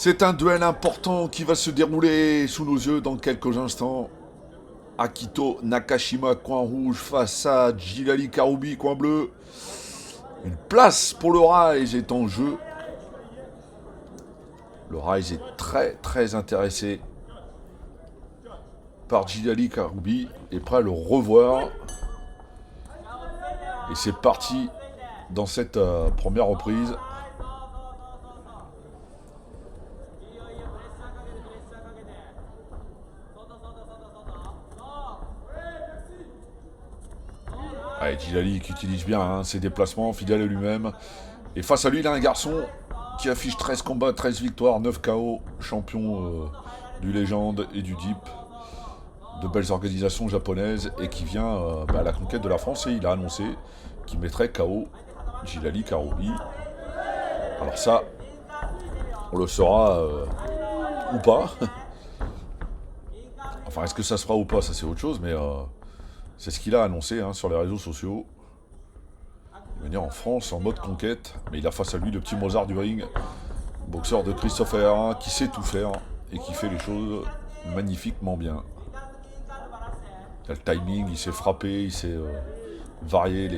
C'est un duel important qui va se dérouler sous nos yeux dans quelques instants. Akito Nakashima, coin rouge, face à Jilali Karoubi, coin bleu. Une place pour le Rise est en jeu. Le Rise est très intéressé par Jilali Karoubi et prêt à le revoir. Et c'est parti dans cette première reprise. Allez, Jilali qui utilise bien ses déplacements, fidèle à lui-même. Et face à lui, il a un garçon qui affiche 13 combats, 13 victoires, 9 KO, champion du Légende et du Deep, de belles organisations japonaises, et qui vient à la conquête de la France. Et il a annoncé qu'il mettrait KO Jilali Karoubi. Alors ça, on le saura ou pas. Enfin, est-ce que ça se fera ou pas, ça c'est autre chose, mais c'est ce qu'il a annoncé sur les réseaux sociaux. Il va venir en France en mode conquête, mais il a face à lui le petit Mozart du ring, boxeur de Christopher, qui sait tout faire et qui fait les choses magnifiquement bien. Il a le timing, il sait frapper, il sait varier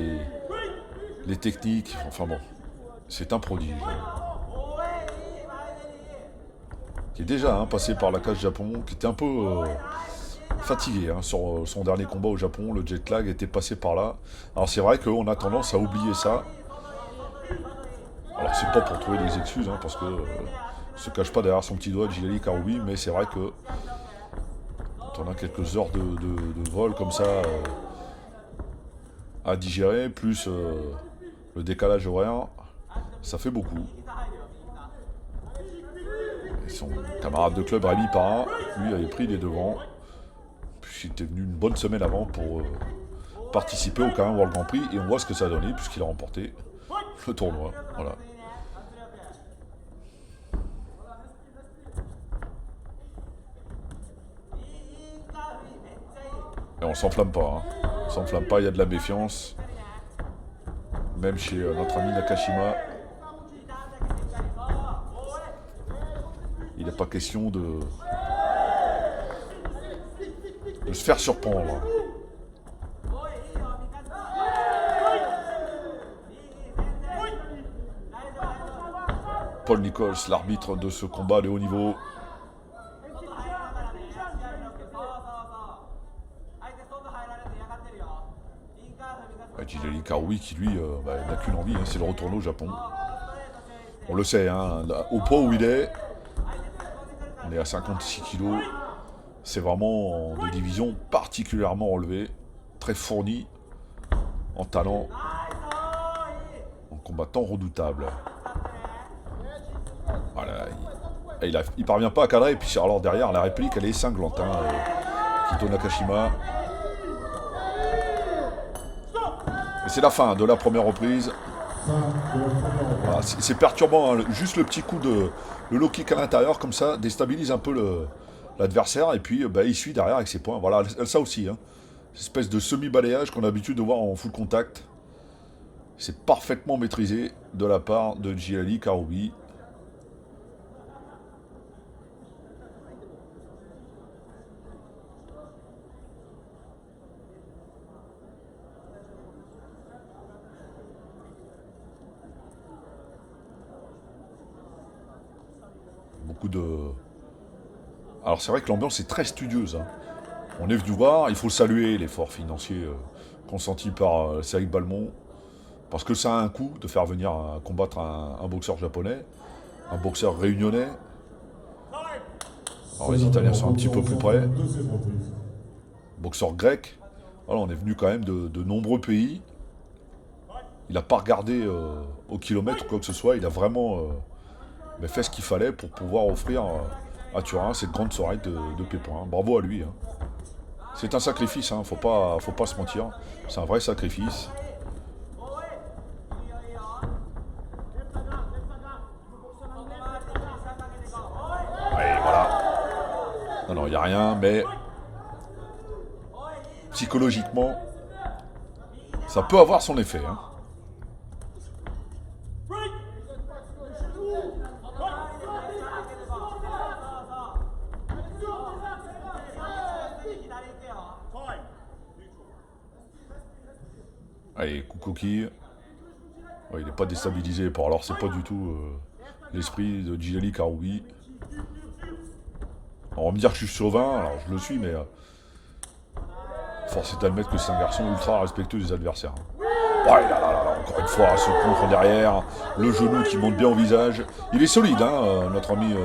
les techniques. Enfin bon, c'est un prodige. Qui est déjà passé par la cage Japon, qui était un peu fatigué sur son dernier combat au Japon. Le jet lag était passé par là. Alors c'est vrai qu'on a tendance à oublier ça. Alors c'est pas pour trouver des excuses, parce que se cache pas derrière son petit doigt de Jilali Karoubi, mais c'est vrai que quand on a quelques heures de vol comme ça à digérer, plus le décalage horaire, ça fait beaucoup. Et son camarade de club Rémi Parra, lui, avait pris les devants. Puis il était venu une bonne semaine avant pour participer au K1 World Grand Prix, et on voit ce que ça a donné puisqu'il a remporté le tournoi. Voilà. Et on s'enflamme pas. On s'enflamme pas, il y a de la méfiance. Même chez notre ami Nakashima. Il n'est pas question de se faire surprendre. Paul Nichols, l'arbitre de ce combat de haut niveau. Jilali Karoubi qui lui n'a qu'une envie, c'est de retourner au Japon. On le sait, au poids où il est, on est à 56 kilos. C'est vraiment des divisions particulièrement relevées, très fournies en talent, en combattant redoutable. Voilà, il parvient pas à cadrer, et puis alors derrière la réplique elle est cinglante. Akito Nakashima. Et c'est la fin de la première reprise. Voilà, c'est perturbant, juste le petit coup de le low kick à l'intérieur comme ça déstabilise un peu l'adversaire, et puis il suit derrière avec ses points. Voilà, ça aussi, cette espèce de semi-balayage qu'on a l'habitude de voir en full contact. C'est parfaitement maîtrisé de la part de Jilali Karoubi. Beaucoup de... Alors c'est vrai que l'ambiance est très studieuse. On est venu voir, il faut saluer l'effort financier consenti par Cyril Balmont, parce que ça a un coût de faire venir combattre un boxeur japonais, un boxeur réunionnais. Alors les Italiens sont un petit peu plus près. Boxeur grec. Voilà, on est venu quand même de nombreux pays. Il n'a pas regardé au kilomètre ou quoi que ce soit, il a vraiment fait ce qu'il fallait pour pouvoir offrir à Turin cette grande soirée de Pépin. Bravo à lui. C'est un sacrifice, faut pas se mentir. C'est un vrai sacrifice. Ouais, voilà. Non, il n'y a rien, mais psychologiquement, ça peut avoir son effet. Allez, coup coquille. Ouais, il n'est pas déstabilisé. Alors, c'est pas du tout l'esprit de Djilali Karoubi. On va me dire que je suis chauvin, alors je le suis, mais force est d'admettre que c'est un garçon ultra respectueux des adversaires. Ouais, là, encore une fois, ce contre derrière, le genou qui monte bien au visage. Il est solide, hein, notre ami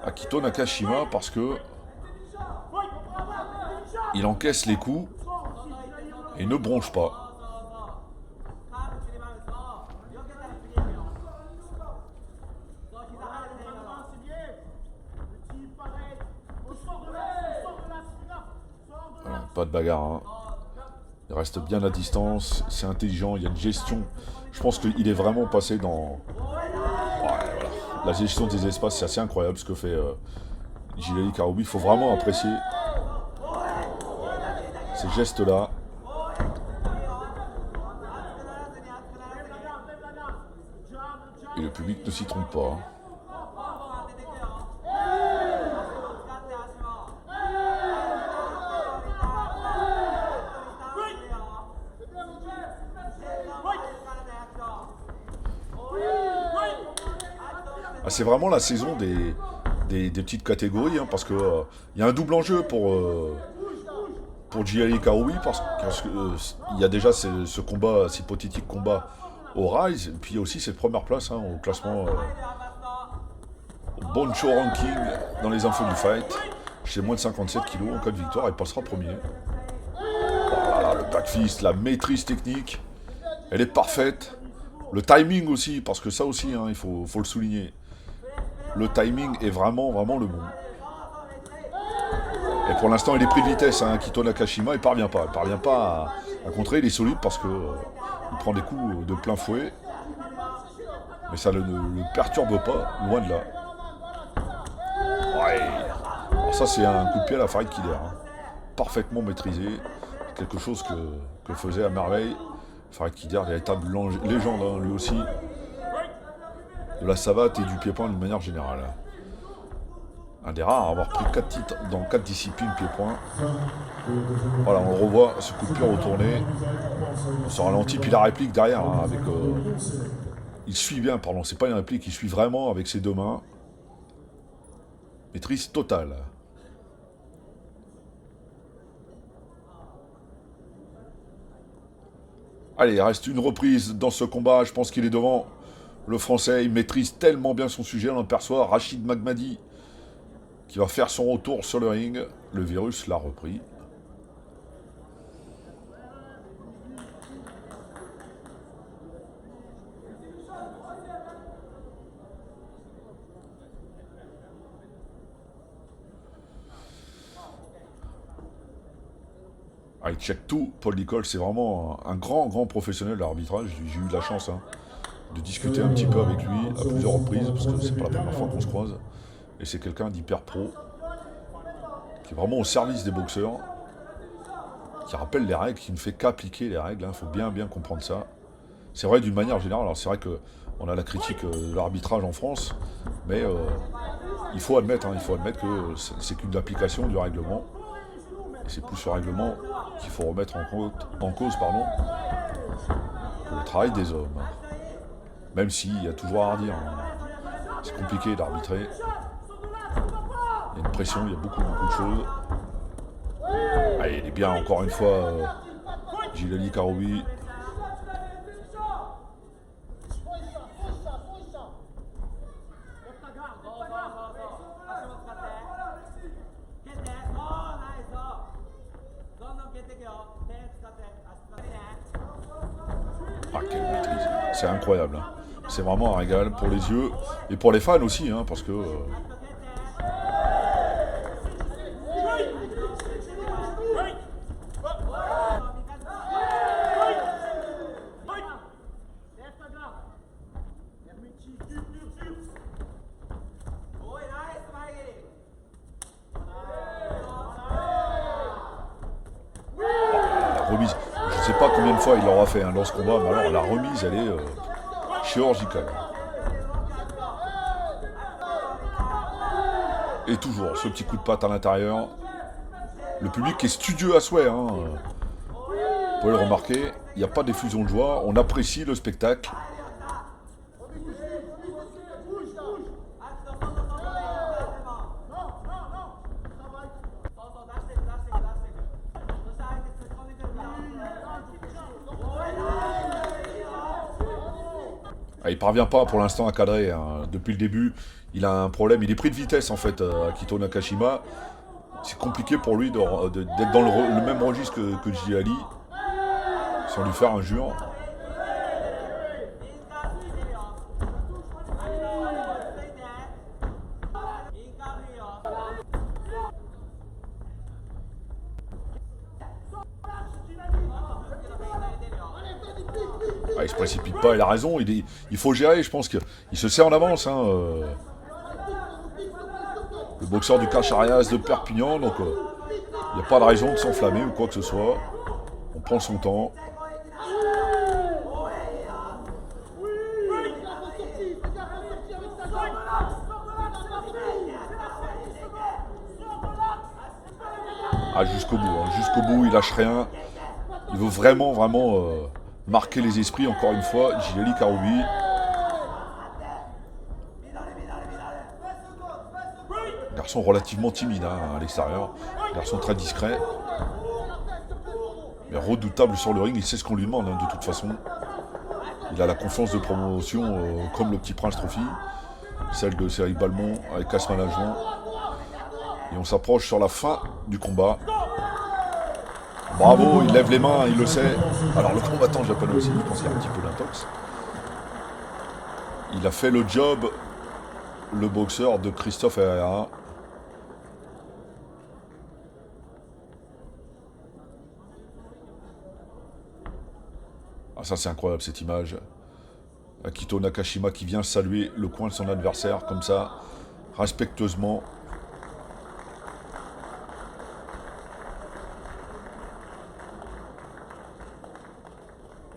Akito Nakashima, parce que il encaisse les coups et ne bronche pas. Voilà, pas de bagarre, hein. Il reste bien à distance, c'est intelligent, il y a une gestion. Je pense qu'il est vraiment passé dans... Ouais, voilà. La gestion des espaces, c'est assez incroyable ce que fait Djilali Karoubi. Il faut vraiment apprécier ces gestes-là. Et le public ne s'y trompe pas. Hein. Ah, c'est vraiment la saison des petites catégories, hein, parce que y a un double enjeu pour Djilali Karoubi, parce que il y a déjà ce combat, cet hypothétique combat au Rise, et puis il y a aussi cette première place hein, au classement au Boncho Ranking dans les infos du fight. Chez moins de 57 kilos, en cas de victoire, il passera premier. Voilà, le back fist, la maîtrise technique, elle est parfaite. Le timing aussi, parce que ça aussi, hein, il faut le souligner. Le timing est vraiment le bon. Et pour l'instant, il est pris de vitesse. Hein. Akito Nakashima, il parvient pas. Il parvient pas à contrer. Il est solide parce que il prend des coups de plein fouet. Mais ça ne le perturbe pas, loin de là. Ouais. Alors ça, c'est un coup de pied à la Farid Killer. Hein. Parfaitement maîtrisé. Quelque chose que faisait à merveille Farid Killer, véritable légende, hein, lui aussi. De la savate et du pied-point d'une manière générale. Un des rares à avoir pris 4 titres dans 4 disciplines pied-point. Voilà, on le revoit, ce coup de pied retourné. On se ralentit, puis la réplique derrière, hein, avec... il suit bien, pardon, c'est pas une réplique, il suit vraiment avec ses deux mains. Maîtrise totale. Allez, il reste une reprise dans ce combat, je pense qu'il est devant. Le Français, il maîtrise tellement bien son sujet, on aperçoit Rachid Magmadi qui va faire son retour sur le ring. Le virus l'a repris. Ah, il check tout. Paul Nicole, c'est vraiment un grand professionnel de l'arbitrage. J'ai eu la chance hein, de discuter un petit peu avec lui à plusieurs reprises, parce que c'est pas la première fois qu'on se croise. Et c'est quelqu'un d'hyper pro, qui est vraiment au service des boxeurs, qui rappelle les règles, qui ne fait qu'appliquer les règles. Il faut bien comprendre ça. C'est vrai d'une manière générale. Alors c'est vrai qu'on a la critique de l'arbitrage en France, mais il faut admettre que c'est qu'une application du règlement. Et c'est plus ce règlement qu'il faut remettre en cause, que le travail des hommes. Même s'il y a toujours à redire. Hein. C'est compliqué d'arbitrer. Il y a une pression, il y a beaucoup de choses. Allez, il est bien encore une fois Djilali Karoubi. Ah, quelle maîtrise. C'est incroyable. Hein. C'est vraiment un régal pour les yeux et pour les fans aussi, hein, parce que... remise. Je ne sais pas combien de fois il l'aura fait hein, dans ce combat, mais alors la remise, elle est chirurgicale. Et toujours, ce petit coup de patte à l'intérieur. Le public est studieux à souhait. Hein. pouvez le remarquer, il n'y a pas d'effusion de joie, on apprécie le spectacle. Ah, il parvient pas pour l'instant à cadrer, hein. Depuis le début, il a un problème, il est pris de vitesse en fait, Akito Nakashima. C'est compliqué pour lui d'être dans le même registre que Jilali, sans lui faire injure. Ah, il se précipite pas, il a raison, il faut gérer, je pense qu'il se sert en avance. Hein, le boxeur du Cacharias de Perpignan, donc il n'y a pas de raison de s'enflammer ou quoi que ce soit. On prend son temps. Ah, jusqu'au bout, hein. Jusqu'au bout, il lâche rien. Il veut vraiment marquer les esprits, encore une fois, Jilali Karoubi. Garçon relativement timide hein, à l'extérieur. Garçon très discret. Mais redoutable sur le ring, il sait ce qu'on lui demande hein, de toute façon. Il a la confiance de promotion comme le Petit Prince Trophy. Celle de Cyril Balmont avec Casse Management. Et on s'approche sur la fin du combat. Bravo, il lève les mains, il le sait. Alors le combattant japonais aussi, je pense qu'il y a un petit peu d'intox. Il a fait le job, le boxeur de Christophe Herrera. Ah ça c'est incroyable cette image. Akito Nakashima qui vient saluer le coin de son adversaire comme ça, respectueusement.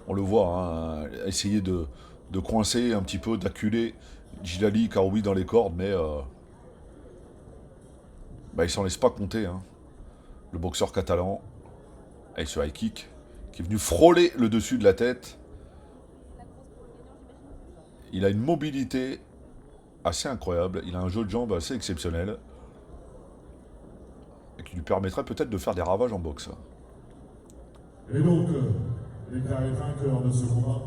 On le voit, hein, essayer de coincer un petit peu, d'acculer Jilali Karoubi dans les cordes, mais il s'en laisse pas compter. Hein. Le boxeur catalan, avec ce high kick, qui est venu frôler le dessus de la tête. Il a une mobilité assez incroyable, il a un jeu de jambes assez exceptionnel, et qui lui permettrait peut-être de faire des ravages en boxe. Et donc, déclaré vainqueur de ce combat,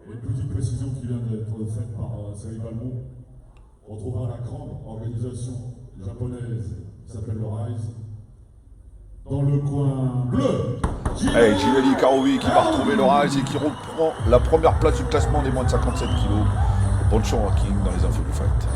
et une petite précision qui vient d'être faite par Cyril Balmont, on trouvera la grande organisation japonaise qui s'appelle le Rise, dans le coin bleu. Hey, Jilali Karoubi qui va retrouver le Rise et qui reprend la première place du classement des moins de 57 kilos. Bonne chance à King dans les infos du fight.